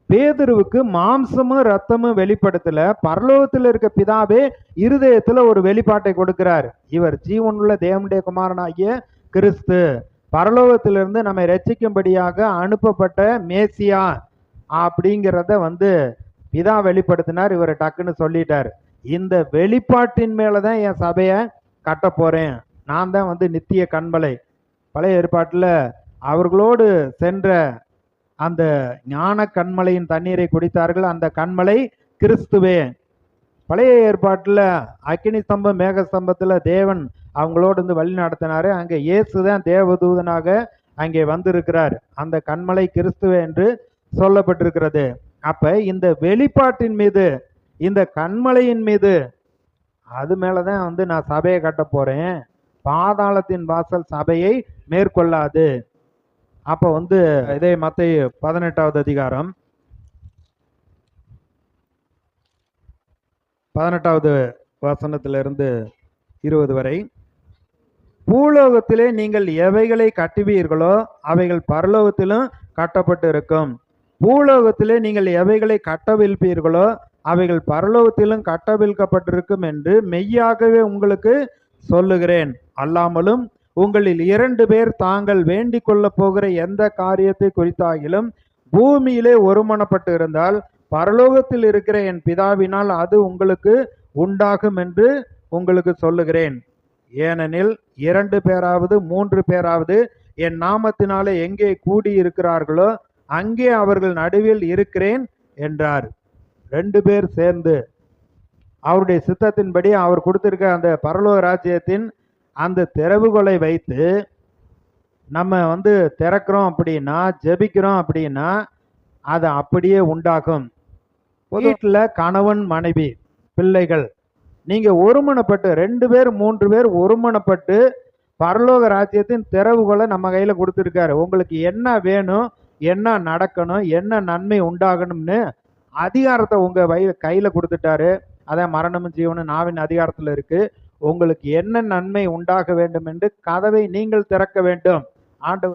பேதுருவுக்கு மாம்சமும் ரத்தமும் வெளிப்படுத்தல, பரலோகத்தில் இருக்க பிதாவே இருதயத்துல ஒரு வெளிப்பாட்டை கொடுக்கிறார். இவர் ஜீவனுள்ள தேவனுடைய குமாரனாகிய கிறிஸ்து, பரலோகத்திலிருந்து நம்மை ரட்சிக்கும்படியாக அனுப்பப்பட்ட மேசியா அப்படிங்கிறத பிதா வெளிப்படுத்தினார். இவர் டக்குன்னு சொல்லிட்டார், இந்த வெளிப்பாட்டின் மேலதான் என் சபையை கட்ட போறேன், நான் தான் நித்திய கண்மலை. பழைய ஏற்பாட்டில் அவர்களோடு சென்ற அந்த ஞான கண்மலையின் தண்ணீரை குடித்தார்கள். அந்த கண்மலை கிறிஸ்துவே. பழைய ஏற்பாட்டில் அக்கினி ஸ்தம்பம் மேக ஸ்தம்பத்தில் தேவன் அவங்களோடு வழி நடத்தினாரு. அங்கே இயேசுதான் தேவதூதனாக அங்கே வந்திருக்கிறார். அந்த கண்மலை கிறிஸ்துவே என்று சொல்லப்பட்டிருக்கிறது. அப்ப இந்த வெளிப்பாட்டின் மீது, இந்த கண்மலையின் மீது, அது மேலதான் நான் சபையை கட்ட போறேன். பாதாளத்தின் வாசல் சபையை மேற்கொள்ளாது. அப்ப இதே மத்தேயு 18வது அதிகாரம் 18வது வசனத்திலிருந்து 20 வரை, பூலோகத்திலே நீங்கள் எவைகளை கட்டுவீர்களோ அவைகள் பரலோகத்திலும் கட்டப்பட்டு இருக்கும், பூலோகத்திலே நீங்கள் எவைகளை கட்டவிழ்ப்பீர்களோ அவைகள் பரலோகத்திலும் கட்டவிழ்க்கப்பட்டிருக்கும் என்று மெய்யாகவே உங்களுக்கு சொல்லுகிறேன். அல்லாமலும் உங்களில் 2 பேர் தாங்கள் வேண்டிக் கொள்ள போகிற எந்த காரியத்தை குறித்தாகிலும் பூமியிலே ஒருமனப்பட்டு இருந்தால் பரலோகத்தில் இருக்கிற என் பிதாவினால் அது உங்களுக்கு உண்டாகும் என்று உங்களுக்கு சொல்லுகிறேன். ஏனெனில் 2 பேராவது 3 பேராவது என் நாமத்தினாலே எங்கே கூடி இருக்கிறார்களோ அங்கே அவர்கள் நடுவில் இருக்கிறேன் என்றார். 2 பேர் சேர்ந்து அவருடைய சித்தத்தின்படி அவர் கொடுத்திருக்க அந்த பரலோக ராஜ்யத்தின் அந்த திறவுகோலை வைத்து நம்ம திறக்கிறோம் அப்படின்னா, ஜெபிக்கிறோம் அப்படின்னா அது அப்படியே உண்டாகும். வீட்டில் கணவன் மனைவி பிள்ளைகள் நீங்க ஒருமனப்பட்டு 2 பேர் 3 பேர் ஒருமனப்பட்டு பரலோக ராஜ்யத்தின் திறவுகோலை நம்ம கையில கொடுத்துருக்காரு. உங்களுக்கு என்ன வேணும், என்ன நடக்கணும், என்ன நன்மை உண்டாகணும்னு அதிகாரத்தை உங்க கையில கொடுத்துட்டாரு. அதான் மரணமும் ஜீவனும் நாவின் அதிகாரத்தில் இருக்கு. உங்களுக்கு என்ன நன்மை உண்டாக வேண்டும் என்று கதவை நீங்கள் திறக்க வேண்டும். ஆண்டவர்